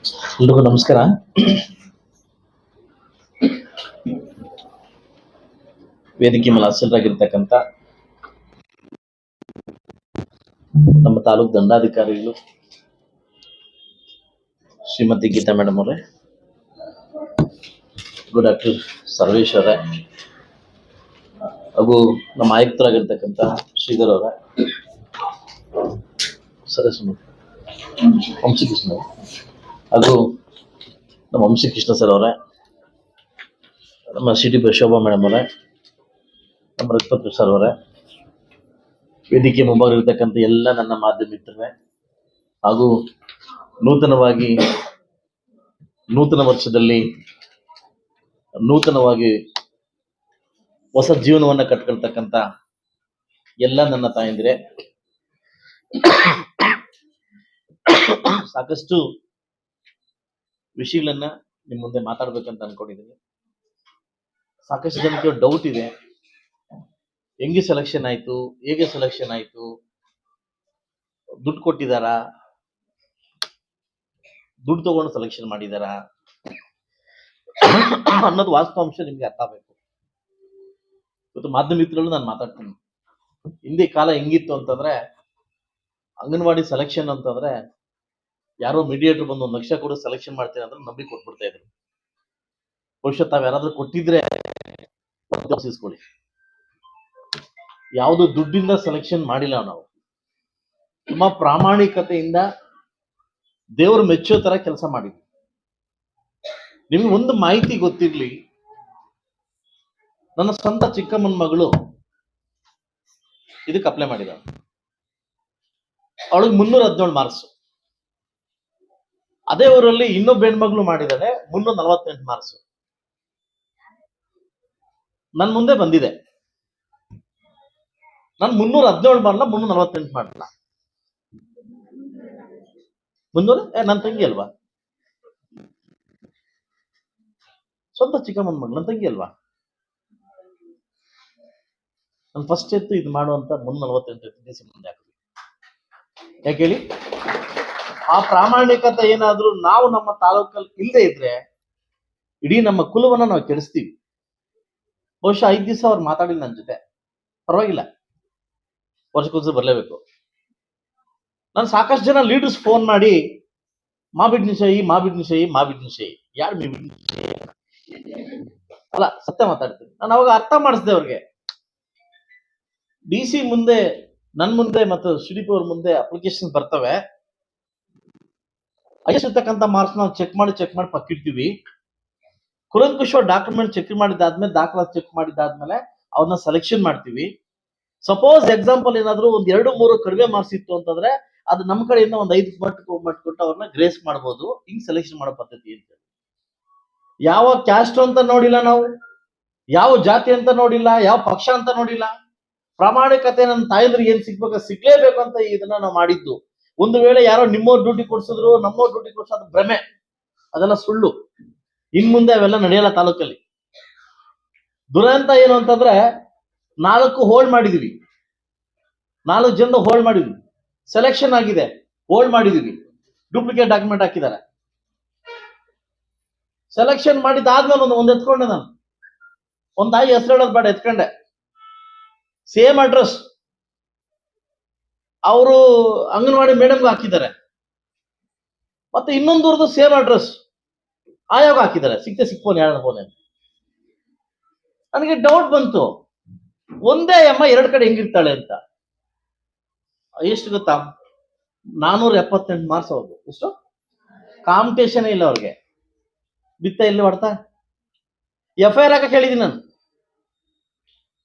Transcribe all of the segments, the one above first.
ಎಲ್ರಿಗೂ ನಮಸ್ಕಾರ. ವೇದಿಕೆ ಮೇಲೆ ಹಾಸನರಾಗಿರ್ತಕ್ಕಂಥ ನಮ್ಮ ತಾಲೂಕು ದಂಡಾಧಿಕಾರಿಗಳು ಶ್ರೀಮತಿ ಗೀತಾ ಮೇಡಮ್ ಅವರೇ, ಡಾಕ್ಟರ್ ಸರ್ವೇಶ್ ಅವರೇ, ಹಾಗೂ ನಮ್ಮ ಆಯುಕ್ತರಾಗಿರ್ತಕ್ಕಂಥ ಶ್ರೀಧರ್ ಅವರೇ, ವಂಶಕೃಷ್ಣ ಹಾಗೂ ನಮ್ಮ ವಂಶಕೃಷ್ಣ ಸರ್ ಅವರೇ, ನಮ್ಮ ಸಿಟಿ ಶೋಭಾ ಮೇಡಮ್ ಅವರೇ, ನಮ್ಮ ರಘುಪತಿ ಸರ್ ಅವರೇ, ವೇದಿಕೆ ಮುಂಭಾಗಿರ್ತಕ್ಕಂಥ ಎಲ್ಲ ನನ್ನ ಮಾಧ್ಯಮ ಮಿತ್ರರೇ, ಹಾಗೂ ನೂತನ ವರ್ಷದಲ್ಲಿ ನೂತನವಾಗಿ ಹೊಸ ಜೀವನವನ್ನ ಕಟ್ಕೊಳ್ತಕ್ಕಂಥ ಎಲ್ಲ ನನ್ನ ತಾಯಂದಿರೇ, ಸಾಕಷ್ಟು ವಿಷಯಗಳನ್ನ ನಿಮ್ ಮುಂದೆ ಮಾತಾಡ್ಬೇಕಂತ ಅನ್ಕೊಂಡಿದ್ದೀನಿ. ಸಾಕಷ್ಟು ಜನಕ್ಕೆ ಡೌಟ್ ಇದೆ, ಹೆಂಗೆ ಸೆಲೆಕ್ಷನ್ ಆಯ್ತು, ಹೇಗೆ ಸೆಲೆಕ್ಷನ್ ಆಯ್ತು, ದುಡ್ಡು ಕೊಟ್ಟಿದಾರಾ, ದುಡ್ಡು ತಗೊಂಡು ಸೆಲೆಕ್ಷನ್ ಮಾಡಿದಾರಾ ಅನ್ನೋದು ವಾಸ್ತವಾಂಶ ನಿಮ್ಗೆ ಅರ್ಥ ಆಗಬೇಕು. ಇವತ್ತು ಮಾಧ್ಯಮ ಮಿತ್ರಗಳು ನಾನು ಮಾತಾಡ್ತೀನಿ. ಹಿಂದೆ ಕಾಲ ಹೆಂಗಿತ್ತು ಅಂತಂದ್ರೆ, ಅಂಗನವಾಡಿ ಸೆಲೆಕ್ಷನ್ ಅಂತಂದ್ರೆ ಯಾರೋ ಮೀಡಿಯೇಟರ್ ಬಂದು 1 ಲಕ್ಷ ಕೊಡು ಸೆಲೆಕ್ಷನ್ ಮಾಡ್ತೀನಿ ಅಂದ್ರೆ ನಂಬಿ ಕೊಟ್ಬಿಡ್ತಾ ಇದ್ರು. ಬಹುಶಃ ತಾವ್ ಯಾರಾದ್ರೂ ಕೊಟ್ಟಿದ್ರೆ ಇಸ್ಕೊಳ್ಳಿ. ಯಾವುದು ದುಡ್ಡಿಂದ ಸೆಲೆಕ್ಷನ್ ಮಾಡಿಲ್ಲ ನಾವು. ತುಂಬಾ ಪ್ರಾಮಾಣಿಕತೆಯಿಂದ ದೇವರು ಮೆಚ್ಚೋ ತರ ಕೆಲಸ ಮಾಡಿದ್ವಿ. ನಿಮ್ಗೆ ಒಂದು ಮಾಹಿತಿ ಗೊತ್ತಿರ್ಲಿ, ನನ್ನ ಸ್ವಂತ ಚಿಕ್ಕಮ್ಮನ ಮಗಳು ಇದಕ್ಕೆ ಅಪ್ಲೈ ಮಾಡಿದ. ಅವಳಿಗೆ 317 ಮಾರ್ಕ್ಸ್. ಅದೇ ಊರಲ್ಲಿ ಇನ್ನೊಬ್ಬ ಹೆಣ್ಮಗಳು ಮಾಡಿದಾಳೆ 348 ಮಾರ್ಕ್ಸ್. ನನ್ ಮುಂದೆ ಬಂದಿದೆ. ನಾನು 317 ಮಾಡಲ್ಲ, 348 ಮಾಡಲ್ಲ. 300 ನನ್ನ ತಂಗಿ ಅಲ್ವಾ, ಸ್ವಂತ ಚಿಕ್ಕಮ್ಮನ ಮಗಳು, ನನ್ನ ತಂಗಿ ಅಲ್ವಾ. ನಾನು ಫಸ್ಟ್ ಎತ್ತು ಇದು ಮಾಡುವಂತ 348 ಮುಂದೆ ಹಾಕಿದ್ವಿ. ಯಾಕೆ ಹೇಳಿ? ಆ ಪ್ರಾಮಾಣಿಕತೆ ಏನಾದ್ರೂ ನಾವು ನಮ್ಮ ತಾಲೂಕಲ್ಲಿ ಇಲ್ಲದೆ ಇದ್ರೆ ಇಡೀ ನಮ್ಮ ಕುಲವನ್ನ ನಾವು ಕೆಡಿಸ್ತೀವಿ. ಬಹುಶಃ 5 ದಿವಸ ಅವ್ರು ಮಾತಾಡಿಲ್ಲ ನನ್ನ ಜೊತೆ, ಪರವಾಗಿಲ್ಲ, ವರ್ಷಕ್ಕೊಂದ್ಸಲ ಬರ್ಲೇಬೇಕು. ನಾನು ಸಾಕಷ್ಟು ಜನ ಲೀಡರ್ಸ್ ಫೋನ್ ಮಾಡಿ ಮಾಬಿಡ್ನಿಶಾಯಿ ಯಾರು ಅಲ್ಲ, ಸತ್ಯ ಮಾತಾಡ್ತೀನಿ. ನಾನು ಅವಾಗ ಅರ್ಥ ಮಾಡಿಸ್ದೆ ಅವ್ರಿಗೆ. DC ಮುಂದೆ, ನನ್ ಮುಂದೆ ಮತ್ತು ಸುದೀಪ್ ಅವ್ರ ಮುಂದೆ ಅಪ್ಲಿಕೇಶನ್ ಬರ್ತವೆ. ಇರ್ತಕ್ಕಂಥ ಮಾರ್ಕ್ಸ್ ನಾವು ಚೆಕ್ ಮಾಡಿ ಪಕ್ಕಿಡ್ತೀವಿ. ಕುಲಂಕುಷ ಡಾಕ್ಯುಮೆಂಟ್ ಚೆಕ್ ಮಾಡಿದ್ದಾದ್ಮೇಲೆ, ದಾಖಲಾತಿ ಚೆಕ್ ಮಾಡಿದ್ದಾದ್ಮೇಲೆ ಅವ್ರನ್ನ ಸೆಲೆಕ್ಷನ್ ಮಾಡ್ತೀವಿ. ಸಪೋಸ್ ಎಕ್ಸಾಂಪಲ್ ಏನಾದ್ರು 1, 2, 3 ಕಡಿಮೆ ಮಾರ್ಕ್ಸ್ ಇತ್ತು ಅಂತಂದ್ರೆ ಅದು ನಮ್ಮ ಕಡೆಯಿಂದ 5 ಮಟ್ಟ ಕೊಟ್ಟು ಅವ್ರನ್ನ ಗ್ರೇಸ್ ಮಾಡ್ಬೋದು. ಹಿಂಗ್ ಸೆಲೆಕ್ಷನ್ ಮಾಡೋ ಪದ್ಧತಿ ಅಂತ. ಯಾವ ಕ್ಯಾಸ್ಟ್ ಅಂತ ನೋಡಿಲ್ಲ ನಾವು, ಯಾವ ಜಾತಿ ಅಂತ ನೋಡಿಲ್ಲ, ಯಾವ ಪಕ್ಷ ಅಂತ ನೋಡಿಲ್ಲ. ಪ್ರಾಮಾಣಿಕತೆ ನನ್ನ ತಾಯಂದ್ರಿಗೆ ಏನ್ ಸಿಗ್ಬೇಕು ಸಿಗ್ಲೇಬೇಕು ಅಂತ ಇದನ್ನ ನಾವು ಮಾಡಿದ್ದು. ಒಂದು ವೇಳೆ ಯಾರೋ ನಿಮ್ಮವ್ರ ಡ್ಯೂಟಿ ಕೊಡ್ಸಿದ್ರು, ನಮ್ಮವ್ರ ಡ್ಯೂಟಿ ಕೊಡ್ಸೋದು ಭ್ರಮೆ, ಅದೆಲ್ಲ ಸುಳ್ಳು. ಇನ್ ಮುಂದೆ ಅವೆಲ್ಲ ನಡೆಯಲ್ಲ ತಾಲೂಕಲ್ಲಿ. ದುರಂತ ಏನು ಅಂತಂದ್ರೆ, 4 ಹೋಲ್ಡ್ ಮಾಡಿದೀವಿ, 4 ಜನ ಹೋಲ್ಡ್ ಮಾಡಿದ್ವಿ. ಸೆಲೆಕ್ಷನ್ ಆಗಿದೆ, ಹೋಲ್ಡ್ ಮಾಡಿದೀವಿ, ಡೂಪ್ಲಿಕೇಟ್ ಡಾಕ್ಯುಮೆಂಟ್ ಹಾಕಿದ್ದಾರೆ. ಸೆಲೆಕ್ಷನ್ ಮಾಡಿದಾದ್ಮೇಲೆ ಒಂದು ಎತ್ಕೊಂಡೆ ನಾನು. ಒಂದು ತಾಯಿ ಹೆಸರು ಹೇಳೋದು ಬೇಡ, ಎತ್ಕೊಂಡೆ. ಸೇಮ್ ಅಡ್ರೆಸ್ ಅವರು ಅಂಗನವಾಡಿ ಮೇಡಮ್ಗೆ ಹಾಕಿದ್ದಾರೆ. ಮತ್ತೆ ಇನ್ನೊಂದು ಸೇಮ್ ಅಡ್ರೆಸ್ ಆಯೋಗ ಹಾಕಿದ್ದಾರೆ. ಸಿಕ್ಕೋನ್ 2 ಫೋನ್. ನನಗೆ ಡೌಟ್ ಬಂತು, ಒಂದೇ ಅಮ್ಮ 2 ಕಡೆ ಹೆಂಗಿರ್ತಾಳೆ ಅಂತ. ಎಷ್ಟು ಗೊತ್ತಾ? 478 ಮಾರ್ಕ್ಸ್ ಅವ್ರದ್ದು. ಎಷ್ಟು ಕಾಂಪಿಟೇಷನ್ ಇಲ್ಲ ಅವ್ರಿಗೆ. ಬಿತ್ತ ಎಲ್ಲಿ ಹೊಡ್ತಾ FIR ಹಾಕಕ್ಕೆ ಹೇಳಿದೀನಿ ನಾನು.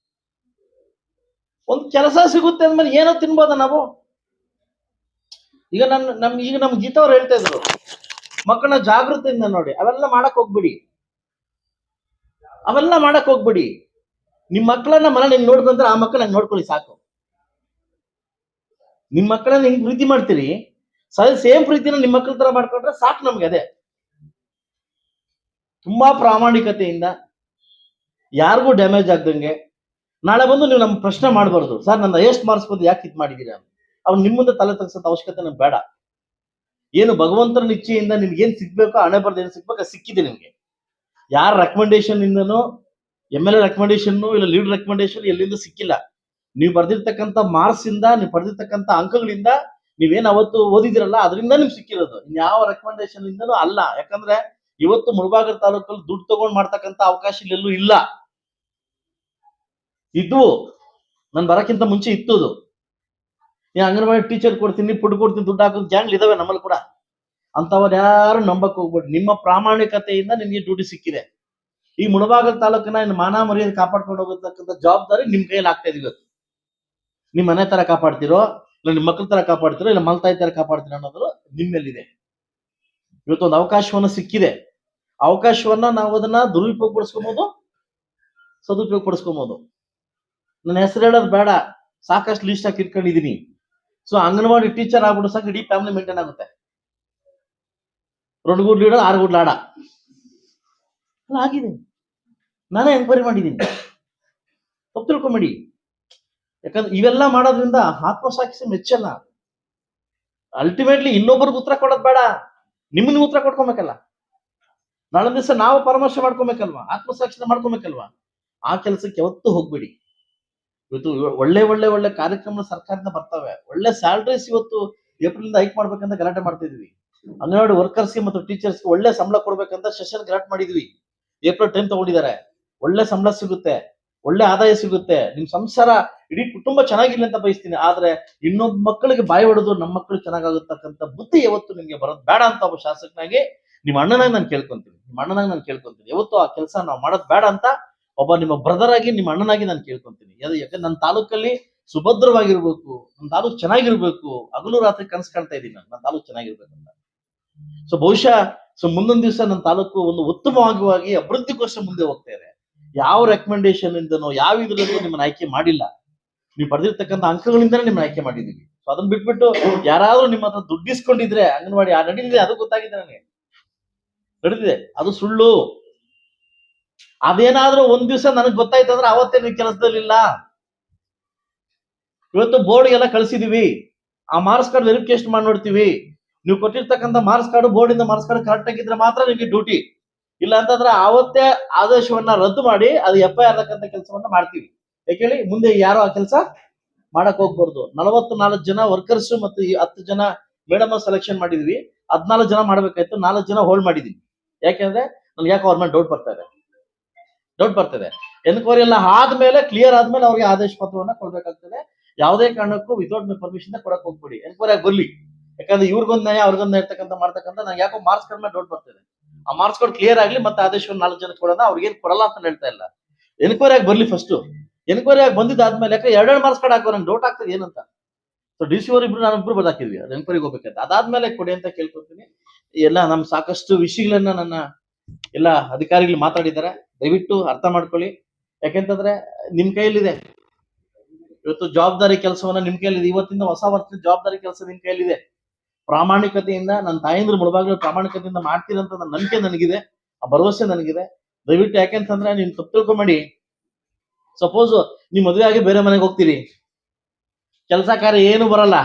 ಒಂದು ಕೆಲಸ ಸಿಗುತ್ತೆ ಅಂದ್ಮೇಲೆ ಏನೋ ತಿನ್ಬೋದ ನಾವು. ಈಗ ನಮ್ ಗೀತಾ ಅವ್ರು ಹೇಳ್ತಾ ಇದ್ರು, ಮಕ್ಕಳನ್ನ ಜಾಗೃತಿಯಿಂದ ನೋಡಿ, ಅವೆಲ್ಲ ಮಾಡಕ್ ಹೋಗ್ಬಿಡಿ. ನಿಮ್ ಮಕ್ಕಳನ್ನ ಮನೆ ಹೆಂಗ್ ನೋಡ್ಕೊಂಡ್ರೆ ಆ ಮಕ್ಕಳ ಹಂಗ್ ನೋಡ್ಕೊಳ್ಳಿ ಸಾಕು. ನಿಮ್ ಮಕ್ಕಳನ್ನ ಹೆಂಗ್ ಪ್ರೀತಿ ಮಾಡ್ತೀರಿ, ಸೇಮ್ ಪ್ರೀತಿನ ನಿಮ್ ಮಕ್ಕಳ ತರ ಮಾಡ್ಕೊಂಡ್ರೆ ಸಾಕು ನಮ್ಗೆ. ಅದೇ ತುಂಬಾ ಪ್ರಾಮಾಣಿಕತೆಯಿಂದ, ಯಾರಿಗೂ ಡ್ಯಾಮೇಜ್ ಆಗ್ದಂಗೆ. ನಾಳೆ ಬಂದು ನೀವು ನಮ್ಗೆ ಪ್ರಶ್ನೆ ಮಾಡಬಾರ್ದು, ಸರ್ ನನ್ನ ಎಷ್ಟು ಮಾರ್ಕ್ಸ್ ಬಂದು ಯಾಕೆ ಇದು ಮಾಡಿದೀರಾ. ಅವ್ನು ನಿಮ್ಮ ಮುಂದೆ ತಲೆ ತಗ್ಸೋದು ಅವಶ್ಯಕತೆ ನಮ್ಗೆ ಬೇಡ. ಏನು ಭಗವಂತನ ಇಚ್ಛೆಯಿಂದ ನಿಮ್ಗೆ ಏನ್ ಸಿಗ್ಬೇಕೋ, ಹಣೆ ಬರ್ದು ಏನ್ ಸಿಗ್ಬೇಕು ಅದು ಸಿಕ್ಕಿದೆ ನಿಮ್ಗೆ. ಯಾರ ರೆಕಮೆಂಡೇಶನ್ ಇಂದನೋ, MLA ರೆಕಮೆಂಡೇಶನ್ ಇಲ್ಲ ಲೀಡ್ ರೆಕಮೆಂಡೇಶನ್ ಎಲ್ಲಿಂದ ಸಿಕ್ಕಿಲ್ಲ. ನೀವು ಬರ್ದಿರ್ತಕ್ಕಂಥ ಮಾರ್ಕ್ಸ್ ಇಂದ, ನೀವು ಪಡೆದಿರ್ತಕ್ಕಂಥ ಅಂಕಗಳಿಂದ, ನೀವೇನ್ ಅವತ್ತು ಓದಿದಿರಲ್ಲ ಅದರಿಂದ ನಿಮ್ಗೆ ಸಿಕ್ಕಿರೋದು. ಯಾವ ರೆಕಮೆಂಡೇಶನ್ ಇಂದನೂ ಅಲ್ಲ. ಯಾಕಂದ್ರೆ ಇವತ್ತು ಮುಳಬಾಗಿಲು ತಾಲೂಕಲ್ಲಿ ದುಡ್ಡು ತಗೊಂಡ್ ಮಾಡ್ತಕ್ಕಂಥ ಅವಕಾಶ ಇಲ್ಲೆಲ್ಲೂ ಇಲ್ಲ. ಇದು ನನ್ ಬರಕ್ಕಿಂತ ಮುಂಚೆ ಇತ್ತದು. ನೀ ಅಂಗನವಾಡಿ ಟೀಚರ್ ಕೊಡ್ತೀನಿ, ಫುಡ್ ಕೊಡ್ತೀನಿ, ದುಡ್ಡು ಹಾಕೋದು ಗ್ಯಾಂಗ್ ಇದಾವೆ ನಮ್ಮಲ್ಲಿ ಕೂಡ. ಅಂತವ್ರು ಯಾರು ನಂಬಕ್ ಹೋಗ್ಬೇಡಿ. ನಿಮ್ಮ ಪ್ರಾಮಾಣಿಕತೆಯಿಂದ ನಿಮ್ಗೆ ಡ್ಯೂಟಿ ಸಿಕ್ಕಿದೆ. ಈ ಮುಳಬಾಗಿಲು ತಾಲೂಕಿನ ಮಾನ ಮರ್ಯಾದೆ ಕಾಪಾಡ್ಕೊಂಡು ಹೋಗತಕ್ಕಂಥ ಜವಾಬ್ದಾರಿ ನಿಮ್ ಕೈಯಲ್ಲಿ ಆಗ್ತಾ ಇದೆ ಇವತ್ತು. ನಿಮ್ ಮನೆ ತರ ಕಾಪಾಡ್ತಿರೋ, ಇಲ್ಲ ನಿಮ್ಮ ಮಕ್ಕಳ ತರ ಕಾಪಾಡ್ತಿರೋ, ಇಲ್ಲ ಮಲ್ತಾಯಿ ತರ ಕಾಪಾಡ್ತಿರೋ ಅನ್ನೋದು ನಿಮ್ಮೆಲ್ಲಿದೆ. ಇವತ್ತೊಂದು ಅವಕಾಶವನ್ನ ಸಿಕ್ಕಿದೆ. ಅವಕಾಶವನ್ನ ನಾವು ಅದನ್ನ ದುರುಪಯೋಗ ಪಡಿಸ್ಕೊಬಹುದು, ಸದುಪಯೋಗ ಪಡಿಸ್ಕೊಬಹುದು. ನನ್ನ ಹೆಸರು ಹೇಳೋದು ಬೇಡ, ಸಾಕಷ್ಟು ಲೀಸ್ಟ್ ಹಾಕಿ ಇಟ್ಕೊಂಡಿದೀನಿ. ಸೊ ಅಂಗನವಾಡಿ ಟೀಚರ್ ಆಗ್ಬಿಟ್ಟು ಸಾಕು ಇಡೀ ಫ್ಯಾಮಿಲಿ ಮೇಂಟೈನ್ ಆಗುತ್ತೆ. 2 ಗುಡ್ ಲೀಡರ್ 6 ಗುಡ್ ಲಾಡ ಆಗಿದೆ. ನಾನೇ ಎಂಕ್ವೈರಿ ಮಾಡಿದ್ದೀನಿ, ತಪ್ಪು ತಿಳ್ಕೊಂಬೇಡಿ. ಯಾಕಂದ್ರೆ ಇವೆಲ್ಲ ಮಾಡೋದ್ರಿಂದ ಆತ್ಮಸಾಕ್ಷಿ ಮೆಚ್ಚಲ್ಲ. ಅಲ್ಟಿಮೇಟ್ಲಿ ಇನ್ನೊಬ್ಬರಿಗೆ ಉತ್ತರ ಕೊಡೋದು ಬೇಡ, ನಿಮ್ಮನ್ನ ಉತ್ತರ ಕೊಡ್ಕೊಬೇಕಲ್ಲ. ನಾಳೆ ದಿವಸ ನಾವು ಪರಾಮರ್ಶೆ ಮಾಡ್ಕೊಬೇಕಲ್ವಾ, ಆತ್ಮಸಾಕ್ಷಿನ ಮಾಡ್ಕೊಬೇಕಲ್ವಾ. ಆ ಕೆಲಸಕ್ಕೆ ಯಾವತ್ತೂ ಹೋಗ್ಬೇಡಿ. ಇವತ್ತು ಒಳ್ಳೆ ಒಳ್ಳೆ ಒಳ್ಳೆ ಕಾರ್ಯಕ್ರಮ ಸರ್ಕಾರದಿಂದ ಬರ್ತವೆ. ಒಳ್ಳೆ ಸ್ಯಾಲರೀಸ್ ಇವತ್ತು ಏಪ್ರಿಲ್ ಹೈಕ್ ಮಾಡ್ಬೇಕಂತ ಗಲಾಟೆ ಮಾಡ್ತಾ ಇದೀವಿ. ಅಂಗನವಾಡಿ ವರ್ಕರ್ಸ್ಗೆ ಮತ್ತು ಟೀಚರ್ಸ್ಗೆ ಒಳ್ಳೆ ಸಂಬಳ ಕೊಡ್ಬೇಕಂತ ಸೆಷನ್ ಗಲಾಟೆ ಮಾಡಿದ್ವಿ. ಏಪ್ರಿಲ್ ಟೈಮ್ ತಗೊಂಡಿದ್ದಾರೆ. ಒಳ್ಳೆ ಸಂಬಳ ಸಿಗುತ್ತೆ, ಒಳ್ಳೆ ಆದಾಯ ಸಿಗುತ್ತೆ. ನಿಮ್ ಸಂಸಾರ ಇಡೀ ಕುಟುಂಬ ಚೆನ್ನಾಗಿಲ್ಲ ಅಂತ ಬಯಸ್ತೀನಿ. ಆದ್ರೆ ಇನ್ನೊಬ್ಬ ಮಕ್ಕಳಿಗೆ ಬಾಯಿ ಹೊಡೆದು ನಮ್ಮ ಮಕ್ಕಳು ಚೆನ್ನಾಗಾಗುತ್ತಕ್ಕಂಥ ಬುದ್ಧಿ ಯಾವತ್ತು ನಿಮ್ಗೆ ಬರೋದು ಬೇಡ ಅಂತ ಒಬ್ಬ ಶಾಸಕನಾಗಿ ನಿಮ್ಮ ಅಣ್ಣನಾಗಿ ನಾನು ಕೇಳ್ಕೊಂತೀನಿ. ಯಾವತ್ತು ಆ ಕೆಲಸ ನಾವು ಮಾಡೋದು ಬೇಡ ಅಂತ ಒಬ್ಬ ನಿಮ್ಮ ಬ್ರದರ್ ಆಗಿ, ನಿಮ್ಮ ಅಣ್ಣನಾಗಿ ನಾನು ಕೇಳ್ಕೊಂತೀನಿ. ಯಾಕಂದ್ರೆ ನನ್ನ ತಾಲೂಕಲ್ಲಿ ಸುಭದ್ರವಾಗಿರ್ಬೇಕು, ನನ್ನ ತಾಲೂಕು ಚೆನ್ನಾಗಿರ್ಬೇಕು. ಹಗಲು ರಾತ್ರಿ ಕನಸು ಕಾಣ್ತಾ ಇದ್ದೀನಿ ನನ್ನ ತಾಲೂಕು ಚೆನ್ನಾಗಿರ್ಬೇಕಂತ. ಸೊ ಬಹುಶಃ ಮುಂದೊಂದು ದಿವಸ ನನ್ನ ತಾಲೂಕು ಒಂದು ಉತ್ತಮವಾಗಿ ಅಭಿವೃದ್ಧಿಗೋಸ್ಕರ ಮುಂದೆ ಹೋಗ್ತಾ ಇದೆ. ಯಾವ ರೆಕಮೆಂಡೇಶನ್ ಇಂದನೋ ಯಾವ ಇದ್ರಲ್ಲೂ ನಿಮ್ಮನ್ನ ಆಯ್ಕೆ ಮಾಡಿಲ್ಲ. ನೀವು ಪಡೆದಿರ್ತಕ್ಕಂಥ ಅಂಕಗಳಿಂದನೇ ನಿಮ್ಮನ್ನ ಆಯ್ಕೆ ಮಾಡಿದೀವಿ. ಸೊ ಅದನ್ನ ಬಿಟ್ಬಿಟ್ಟು ಯಾರಾದ್ರೂ ನಿಮ್ಮ ಹತ್ರ ದುಡ್ಡಿಸ್ಕೊಂಡಿದ್ರೆ ಅಂಗನವಾಡಿ ನಡೀತಿದೆ, ಅದು ಗೊತ್ತಾಗಿದೆ ನನಗೆ, ನಡೆದಿದೆ, ಅದು ಸುಳ್ಳು. ಅದೇನಾದ್ರೂ ಒಂದ್ ದಿವಸ ನನಗೆ ಗೊತ್ತಾಯ್ತು ಅಂದ್ರೆ ಅವತ್ತೇ ನೀವು ಕೆಲಸದಲ್ಲಿಲ್ಲ. ಇವತ್ತು ಬೋರ್ಡ್ಗೆಲ್ಲ ಕಳ್ಸಿದೀವಿ, ಆ ಮಾರ್ಕ್ಸ್ ಕಾರ್ಡ್ ವೆರಿಫಿಕೇಶನ್ ಮಾಡಿ ನೋಡ್ತೀವಿ. ನೀವು ಕೊಟ್ಟಿರ್ತಕ್ಕಂಥ ಮಾರ್ಕ್ಸ್ ಕಾರ್ಡ್, ಬೋರ್ಡ್ ಇಂದ ಮಾರ್ಕ್ಸ್ ಕಾರ್ಡ್ ಕರೆಕ್ಟ್ ಆಗಿದ್ರೆ ಮಾತ್ರ ನಿಮಗೆ ಡ್ಯೂಟಿ. ಇಲ್ಲ ಅಂತಂದ್ರೆ ಅವತ್ತೇ ಆದೇಶವನ್ನ ರದ್ದು ಮಾಡಿ ಅದು FIR ಹಾಕಂತ ಕೆಲಸವನ್ನ ಮಾಡ್ತೀವಿ. ಯಾಕೆ ಹೇಳಿ, ಮುಂದೆ ಯಾರು ಆ ಕೆಲಸ ಮಾಡಕ್ ಹೋಗ್ಬಾರ್ದು. 44 ಜನ ವರ್ಕರ್ಸ್ ಮತ್ತು 10 ಜನ ಮೇಡಮ್ ಸೆಲೆಕ್ಷನ್ ಮಾಡಿದ್ವಿ. 14 ಜನ ಮಾಡ್ಬೇಕಾಯ್ತು, 4 ಜನ ಹೋಲ್ಡ್ ಮಾಡಿದೀವಿ. ಯಾಕೆಂದ್ರೆ ನನ್ಗೆ ಯಾಕೆ ಅವ್ರ ಮೇಲೆ ಡೌಟ್ ಬರ್ತದೆ. ಎನ್ಕ್ವೈರಿ ಎಲ್ಲ ಆದ್ಮೇಲೆ, ಕ್ಲಿಯರ್ ಆದ್ಮೇಲೆ ಅವ್ರಿಗೆ ಆದೇಶ ಪತ್ರವನ್ನ ಕೊಡ್ಬೇಕಾಗ್ತದೆ. ಯಾವುದೇ ಕಾರಣಕ್ಕೂ ವಿತೌಟ್ ಮೈ ಪರ್ಮಿಷನ್ ಕೊಡಕ್ ಹೋಗ್ಬಿಡಿ. ಎನ್ಕ್ವೈರಿ ಆಗಿ ಬರ್ಲಿ. ಯಾಕಂದ್ರೆ ಇವ್ರಿಗೊಂದ್ ನ್ಯಾಯ ಅವ್ರಿಗೊಂದ್ ನ್ಯಾಯ ಮಾಡ್ತಕ್ಕಂಥ ನಂಗೆ ಯಾಕೋ ಮಾರ್ಕ್ಸ್ ಕಾರ್ಡ್ ಮೇಲೆ ಡೌಟ್ ಬರ್ತದೆ. ಆ ಮಾರ್ಕ್ಸ್ ಕಾರ್ಡ್ ಕ್ಲಿಯರ್ ಆಗ್ಲಿ, ಮತ್ತೆ ಆದೇಶವನ್ನು 4 ಜನ ಕೊಡೋಣ. ಅವ್ರಿಗೇನ್ ಕೊಡಲ್ಲ ಅಂತ ಹೇಳ್ತಾ ಇಲ್ಲ. ಎನ್ಕ್ವೈರಿ ಆಗಿ ಬರ್ಲಿ ಫಸ್ಟ್. ಎನ್ಕ್ವೈರಿ ಆಗಿ ಬಂದಿದ್ದಾದ್ಮೇಲೆ, ಯಾಕೆ 2 ಮಾರ್ಕ್ಸ್ ಕಾರ್ಡ್ ಹಾಕೋ ನಂಗೆ ಡೌಟ್ ಆಗ್ತದೆ ಏನಂತ. ಸೊ DC ಅವರಿಬ್ರು ನಾವಿಬ್ರು ಬದಾಕಿದ್ವಿ ಅದು ಎನ್ಕ್ವೈರಿಗೆ ಹೋಗ್ಬೇಕಂತ. ಅದಾದ್ಮೇಲೆ ಕೊಡಿ ಅಂತ ಕೇಳ್ಕೊತೀನಿ. ಎಲ್ಲ ನಮ್ ಸಾಕಷ್ಟು ವಿಷಯಗಳನ್ನ ನನ್ನ ಎಲ್ಲ ಅಧಿಕಾರಿಗಳು ಮಾತಾಡಿದ್ದಾರೆ. ದಯವಿಟ್ಟು ಅರ್ಥ ಮಾಡ್ಕೊಳ್ಳಿ. ಯಾಕೆಂತಂದ್ರೆ ನಿಮ್ ಕೈಯಲ್ಲಿದೆ ಇವತ್ತು ಜವಾಬ್ದಾರಿ ಕೆಲಸವನ್ನ, ನಿಮ್ ಕೈಯಲ್ಲಿದೆ. ಇವತ್ತಿಂದ ಹೊಸ ವರ್ಷದ ಜವಾಬ್ದಾರಿ ಕೆಲಸ ನಿಮ್ ಕೈಯಲ್ಲಿದೆ. ಪ್ರಾಮಾಣಿಕತೆಯಿಂದ ನನ್ನ ತಾಯಂದ್ರ ಮುಳಬಾಗಿಲು ಪ್ರಾಮಾಣಿಕತೆಯಿಂದ ಮಾಡ್ತೀರಂತ ನನ್ನ ನಂಬಿಕೆ ನನಗಿದೆ, ಆ ಭರವಸೆ ನನಗಿದೆ. ದಯವಿಟ್ಟು ಯಾಕೆಂತಂದ್ರೆ ನೀನ್ ತಪ್ಪು ತಿಳ್ಕೊಂಬೇಡಿ. ಸಪೋಸ್ ನೀವ್ ಮದುವೆ ಆಗಿ ಬೇರೆ ಮನೆಗೆ ಹೋಗ್ತೀರಿ, ಕೆಲಸ ಕಾರ್ಯ ಏನು ಬರಲ್ಲ,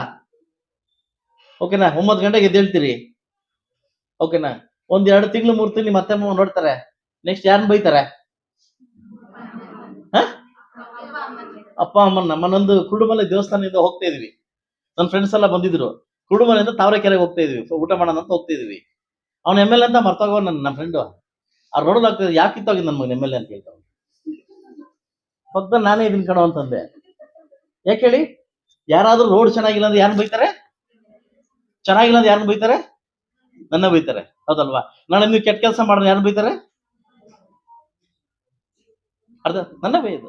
ಓಕೆನಾ? 9 ಗಂಟೆಗೆ ಎದ್ದೇಳ್ತೀರಿ, ಓಕೆನಾ? 1-2 ತಿಂಗಳು 3 ತಿಂಗಳು ಮತ್ತೆ ನೋಡ್ತಾರೆ. ನೆಕ್ಸ್ಟ್ ಯಾರನ್ನ ಬೈತಾರೆ? ಅಪ್ಪ ಅಮ್ಮನ. ನಮ್ಮನ್ನೊಂದು ಕುರುಡುಮಲೆ ದೇವಸ್ಥಾನದಿಂದ ಹೋಗ್ತಾ ಇದೀವಿ, ನನ್ನ ಫ್ರೆಂಡ್ಸ್ ಎಲ್ಲ ಬಂದಿದ್ರು. ಕುರುಡುಮಲೆಯಿಂದ ತಾವರೆಕೆರೆಗೆ ಹೋಗ್ತಾ ಇದೀವಿ, ಊಟ ಮಾಡೋಣ ಅಂತ ಹೋಗ್ತಾ ಇದೀವಿ. ಅವ್ನ MLA ಅಂತ ಮರ್ತೋಗೋ ನನ್ನ ಫ್ರೆಂಡ್. ಅವ್ರು ನೋಡೋದು ಆಗ್ತದೆ, ಯಾಕೆ ಕಿತ್ತೋಗಿದ್ ನನ್ ಮಗನ MLA ಅಂತ ಹೇಳ್ತಾವ. ಪಕ್ಕದಲ್ಲಿ ನಾನೇ ಇದನ್ ಕಣೋ ಅಂತಂದೆ. ಯಾಕೆ ಹೇಳಿ, ಯಾರಾದ್ರೂ ರೋಡ್ ಚೆನ್ನಾಗಿಲ್ಲ ಅಂದ್ರೆ ಯಾರನ್ನ ಬೈತಾರೆ? ಚೆನ್ನಾಗಿಲ್ಲ ಅಂದ್ರೆ ಯಾರನ್ನ ಬೈತಾರೆ? ನನ್ನ ಬೈತಾರೆ, ಹೌದಲ್ವಾ? ನಾಳೆ ನೀವು ಕೆಟ್ಟ ಕೆಲಸ ಮಾಡಿದ್ರೆ ಯಾರನ್ನ ಬೈತಾರೆ? ನನ್ನ ಬೈಯೋದು.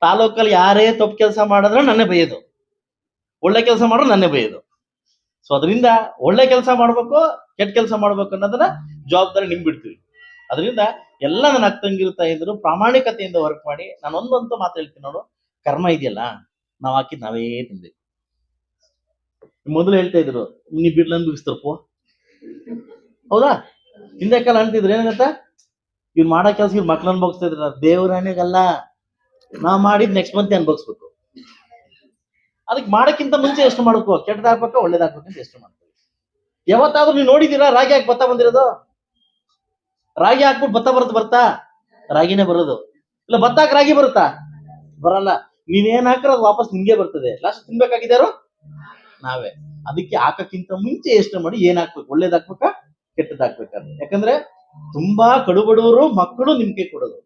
ತಾಲೂಕಲ್ಲಿ ಯಾರೇ ತಪ್ಪು ಕೆಲಸ ಮಾಡಿದ್ರೆ ನನ್ನೇ ಬೈಯೋದು, ಒಳ್ಳೆ ಕೆಲಸ ಮಾಡಿದ್ರೆ ನನ್ನೇ ಬೈಯೋದು. ಸೊ ಅದರಿಂದ ಒಳ್ಳೆ ಕೆಲಸ ಮಾಡ್ಬೇಕು, ಕೆಟ್ಟ ಕೆಲಸ ಮಾಡ್ಬೇಕು ಅನ್ನೋದನ್ನ ಜವಾಬ್ದಾರಿ ನಿಮ್ ಬಿಡ್ತೀವಿ. ಅದರಿಂದ ಎಲ್ಲ ನನ್ನ ಅಕ್ಕಂಗಿರ್ತಾ ಇದ್ರು ಪ್ರಾಮಾಣಿಕತೆಯಿಂದ ವರ್ಕ್ ಮಾಡಿ. ನಾನು ಒಂದಂತೂ ಮಾತು ಹೇಳ್ತೀನಿ ನೋಡು, ಕರ್ಮ ಇದೆಯಲ್ಲ, ನಾವ್ ಹಾಕಿದ್ ನಾವೇ ತಿನ್ಬೇಕು. ಮೊದಲು ಹೇಳ್ತಾ ಇದ್ರು ನೀ ಬಿಡ್ಲಂದ್ ಬಿಗಿಸ್ತಾರಪ್ಪ, ಹೌದಾ? ಹಿಂದೆ ಕಾಲ ಅಂತಿದ್ರು ಏನಂತ, ಇವ್ರು ಮಾಡೋ ಕೆಲಸ ಇವ್ರು ಮಕ್ಳನ್ನ ಅನ್ಭೋಗಿಸ್ತಾ ಇದ್ರ. ದೇವ್ರಾಣಿಗಲ್ಲ, ನಾವ್ ಮಾಡಿದ್ ನೆಕ್ಸ್ಟ್ ಮಂತ್ ಅನ್ಭೋಗಿಸ್ಬೇಕು. ಅದಕ್ಕೆ ಮಾಡಕ್ಕಿಂತ ಮುಂಚೆ ಎಷ್ಟು ಮಾಡ್ಕೋ, ಕೆಟ್ಟದಾಗ್ಬೇಕ ಒಳ್ಳೇದಾಗ್ಬೇಕಂತ ಎಷ್ಟು ಮಾಡ್ತೀವಿ. ಯಾವತ್ತಾದ್ರೂ ನೀವು ನೋಡಿದೀರಾ ರಾಗಿ ಹಾಕಿ ಭತ್ತ ಬಂದಿರೋದು? ರಾಗಿ ಹಾಕ್ಬಿಟ್ಟು ಭತ್ತ ಬರ್ತಾ ರಾಗಿನೇ ಬರೋದು. ಇಲ್ಲ ಭತ್ತ ಹಾಕಿ ರಾಗಿ ಬರುತ್ತಾ? ಬರಲ್ಲ. ನೀವೇನ್ ಹಾಕ್ರೆ ಅದು ವಾಪಸ್ ನಿಮ್ಗೆ ಬರ್ತದೆ. ಲಾಸ್ಟ್ ತಿನ್ಬೇಕಾಗಿದ್ದಾರೋ ನಾವೇ. ಅದಕ್ಕೆ ಹಾಕಕ್ಕಿಂತ ಮುಂಚೆ ಯೋಚನೆ ಮಾಡಿ ಏನ್ ಹಾಕ್ಬೇಕು, ಒಳ್ಳೇದ್ ಹಾಕ್ಬೇಕಾ ಕೆಟ್ಟದ್ ಹಾಕ್ಬೇಕಂತ. ಯಾಕಂದ್ರೆ ತುಂಬಾ ಕಡುಬಡವರು ಮಕ್ಕಳು ನಿಮ್ಗೆ ಕೊಡೋದು,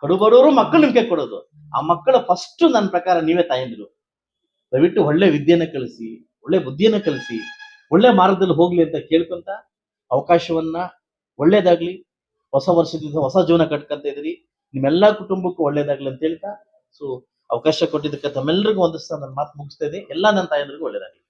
ಕಡುಬಡವರು ಮಕ್ಕಳು ನಿಮ್ಗೆ ಕೊಡೋದು. ಆ ಮಕ್ಕಳ ಫಸ್ಟ್ ನನ್ನ ಪ್ರಕಾರ ನೀವೇ ತಾಯಂದಿರು. ದಯವಿಟ್ಟು ಒಳ್ಳೆ ವಿದ್ಯೆನ ಕಲಿಸಿ, ಒಳ್ಳೆ ಬುದ್ಧಿಯನ್ನ ಕಲಿಸಿ, ಒಳ್ಳೆ ಮಾರ್ಗದಲ್ಲಿ ಹೋಗ್ಲಿ ಅಂತ ಕೇಳ್ಕೊಂತ ಅವಕಾಶವನ್ನ ಒಳ್ಳೇದಾಗ್ಲಿ. ಹೊಸ ವರ್ಷದಿಂದ ಹೊಸ ಜೀವನ ಕಟ್ಕೊಂತ ಇದ್ರಿ, ನಿಮ್ಮೆಲ್ಲಾ ಕುಟುಂಬಕ್ಕೂ ಒಳ್ಳೇದಾಗ್ಲಿ ಅಂತ ಹೇಳ್ತಾ, ಸೊ ಅವಕಾಶ ಕೊಟ್ಟಿದ್ದಕ್ಕೆ ತಮ್ಮೆಲ್ಲರಿಗೂ ಒಂದಿಸ್ತಾ ನನ್ನ ಮಾತು ಮುಗಿಸ್ತಾ ಇದೆ. ಎಲ್ಲಾ ನನ್ನ ತಾಯಂದ್ರಿಗೂ ಒಳ್ಳೇದಾಗ್ಲಿ.